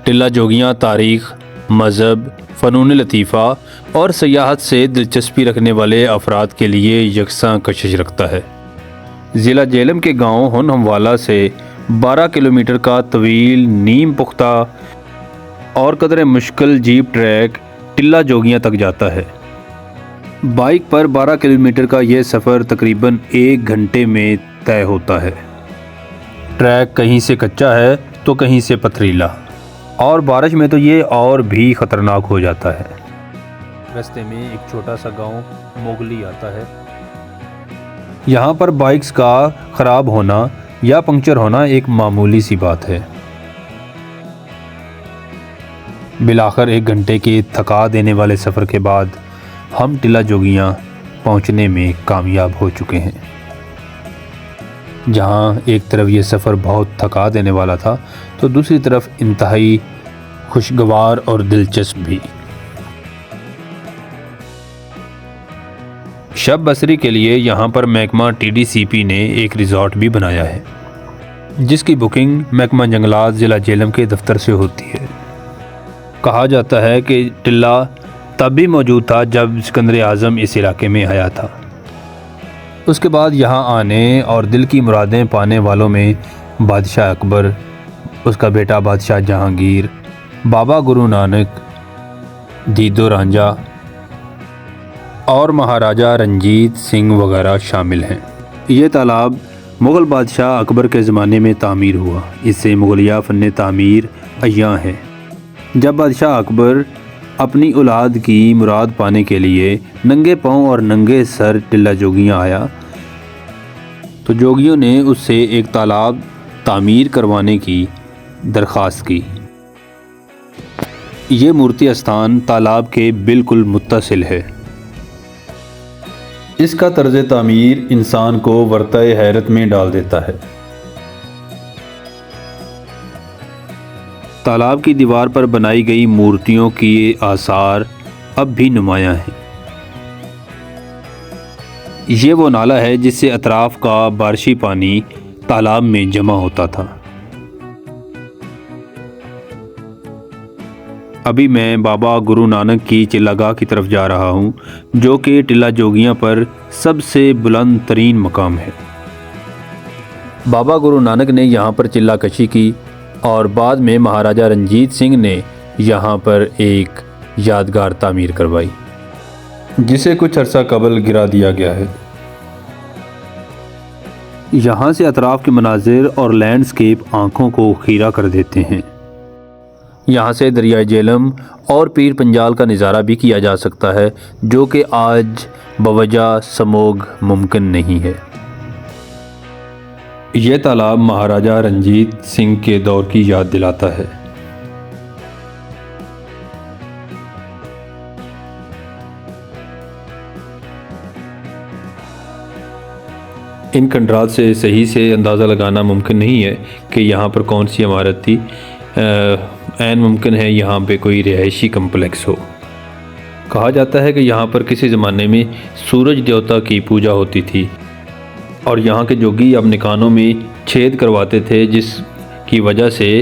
ٹلہ جوگیاں تاریخ، مذہب، فنون لطیفہ اور سیاحت سے دلچسپی رکھنے والے افراد کے لیے یکساں کشش رکھتا ہے۔ ضلع جہلم کے گاؤں ہن ہموالہ سے 12 کلومیٹر کا طویل، نیم پختہ اور قدرے مشکل جیپ ٹریک ٹلہ جوگیاں تک جاتا ہے۔ بائک پر 12 کلومیٹر کا یہ سفر تقریباً 1 گھنٹے میں طے ہوتا ہے۔ ٹریک کہیں سے کچا ہے تو کہیں سے پتھریلا، اور بارش میں تو یہ اور بھی خطرناک ہو جاتا ہے۔ راستے میں ایک چھوٹا سا گاؤں موگلی آتا ہے۔ یہاں پر بائکس کا خراب ہونا یا پنکچر ہونا ایک معمولی سی بات ہے۔ بالآخر 1 گھنٹے کے تھکا دینے والے سفر کے بعد ہم ٹلہ جوگیاں پہنچنے میں کامیاب ہو چکے ہیں۔ جہاں ایک طرف یہ سفر بہت تھکا دینے والا تھا تو دوسری طرف انتہائی خوشگوار اور دلچسپ بھی۔ شب بسری کے لیے یہاں پر محکمہ TDCP نے ایک ریزورٹ بھی بنایا ہے، جس کی بکنگ محکمہ جنگلات ضلع جہلم کے دفتر سے ہوتی ہے۔ کہا جاتا ہے کہ ٹلہ تب بھی موجود تھا جب سکندر اعظم اس علاقے میں آیا تھا۔ اس کے بعد یہاں آنے اور دل کی مرادیں پانے والوں میں بادشاہ اکبر، اس کا بیٹا بادشاہ جہانگیر، بابا گرو نانک، دیدو رانجھا اور مہاراجہ رنجیت سنگھ وغیرہ شامل ہیں۔ یہ تالاب مغل بادشاہ اکبر کے زمانے میں تعمیر ہوا۔ اس سے مغلیہ فن تعمیر عیاں ہے۔ جب بادشاہ اکبر اپنی اولاد کی مراد پانے کے لیے ننگے پاؤں اور ننگے سر ٹلہ جوگیاں آیا تو جوگیوں نے اس سے ایک تالاب تعمیر کروانے کی درخواست کی۔ یہ مورتی استھان تالاب کے بالکل متصل ہے۔ اس کا طرز تعمیر انسان کو ورطۂ حیرت میں ڈال دیتا ہے۔ تالاب کی دیوار پر بنائی گئی مورتیوں کی آثار اب بھی نمایاں ہیں۔ یہ وہ نالہ ہے جس سے اطراف کا بارشی پانی تالاب میں جمع ہوتا تھا۔ ابھی میں بابا گرو نانک کی چلہ گاہ کی طرف جا رہا ہوں، جو کہ ٹلہ جوگیاں پر سب سے بلند ترین مقام ہے۔ بابا گرو نانک نے یہاں پر چلہ کشی کی اور بعد میں مہاراجہ رنجیت سنگھ نے یہاں پر ایک یادگار تعمیر کروائی، جسے کچھ عرصہ قبل گرا دیا گیا ہے۔ یہاں سے اطراف کے مناظر اور لینڈسکیپ آنکھوں کو خیرہ کر دیتے ہیں۔ یہاں سے دریائے جہلم اور پیر پنجال کا نظارہ بھی کیا جا سکتا ہے، جو کہ آج بوجہ سموگ ممکن نہیں ہے۔ یہ تالاب مہاراجہ رنجیت سنگھ کے دور کی یاد دلاتا ہے۔ ان کھنڈرات سے صحیح سے اندازہ لگانا ممکن نہیں ہے کہ یہاں پر کون سی عمارت تھی۔ عین ممکن ہے یہاں پہ کوئی رہائشی کمپلیکس ہو۔ کہا جاتا ہے کہ یہاں پر کسی زمانے میں سورج دیوتا کی پوجا ہوتی تھی اور یہاں کے جوگی اپنے کانوں میں چھید کرواتے تھے، جس کی وجہ سے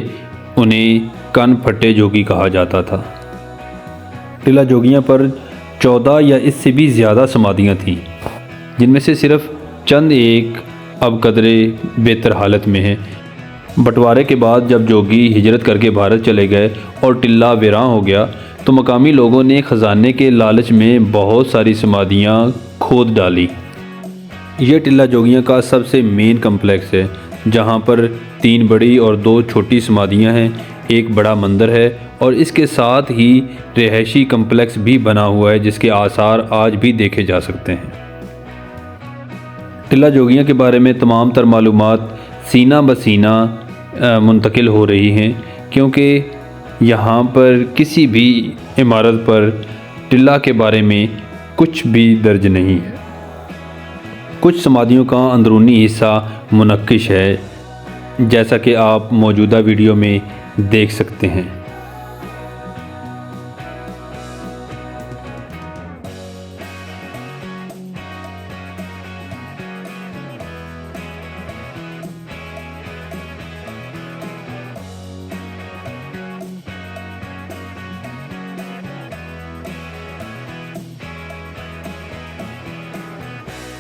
انہیں کن پھٹے جوگی کہا جاتا تھا۔ ٹلہ جوگیاں پر 14 یا اس سے بھی زیادہ سمادھیاں تھیں، جن میں سے صرف چند ایک اب قدرے بہتر حالت میں ہیں۔ بٹوارے کے بعد جب جوگی ہجرت کر کے بھارت چلے گئے اور ٹلہ ویراں ہو گیا تو مقامی لوگوں نے خزانے کے لالچ میں بہت ساری سمادھیاں کھود ڈالی۔ یہ ٹلہ جوگیاں کا سب سے مین کمپلیکس ہے، جہاں پر 3 بڑی اور 2 چھوٹی سمادھیاں ہیں، ایک بڑا مندر ہے اور اس کے ساتھ ہی رہائشی کمپلیکس بھی بنا ہوا ہے، جس کے آثار آج بھی دیکھے جا سکتے ہیں۔ ٹلہ جوگیاں کے بارے میں تمام تر معلومات سینہ بسینہ منتقل ہو رہی ہیں، کیونکہ یہاں پر کسی بھی عمارت پر ٹلہ کے بارے میں کچھ بھی درج نہیں ہے۔ کچھ سمادھیوں کا اندرونی حصہ منقش ہے، جیسا کہ آپ موجودہ ویڈیو میں دیکھ سکتے ہیں۔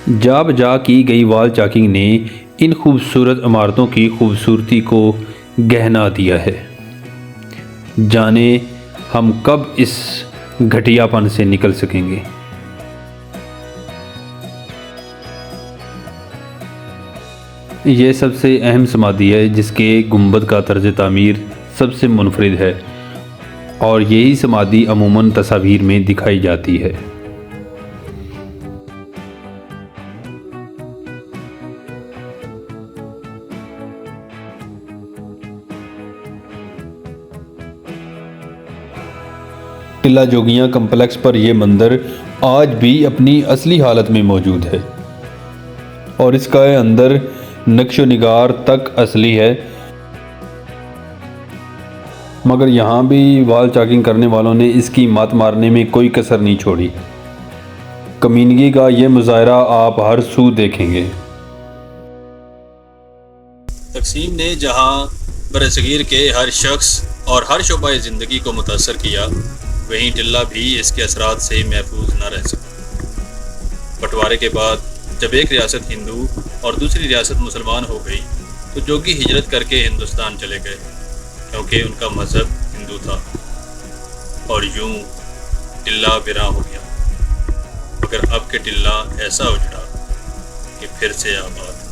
جا بجا کی گئی وال چاکنگ نے ان خوبصورت عمارتوں کی خوبصورتی کو گہنا دیا ہے۔ جانے ہم کب اس گھٹیا پن سے نکل سکیں گے۔ یہ سب سے اہم سمادھی ہے جس کے گنبد کا طرز تعمیر سب سے منفرد ہے، اور یہی سمادھی عموماً تصاویر میں دکھائی جاتی ہے۔ ٹلہ جوگیاں کمپلیکس پر یہ مندر آج بھی اپنی اصلی حالت میں موجود ہے، اور اس کا اندر نقش و نگار تک اصلی ہے، مگر یہاں بھی وال چاکنگ کرنے والوں نے اس کی مات مارنے میں کوئی کسر نہیں چھوڑی۔ کمینگی کا یہ مظاہرہ آپ ہر سو دیکھیں گے۔ تقسیم نے جہاں برصغیر کے ہر شخص اور ہر شعبہ زندگی کو متاثر کیا، وہیں ٹلہ بھی اس کے اثرات سے محفوظ نہ رہ سکا۔ بٹوارے کے بعد جب ایک ریاست ہندو اور دوسری ریاست مسلمان ہو گئی تو جوگی ہجرت کر کے ہندوستان چلے گئے، کیونکہ ان کا مذہب ہندو تھا، اور یوں ٹلہ ویراں ہو گیا، مگر اب کے ٹلہ ایسا اجڑا کہ پھر سے آباد۔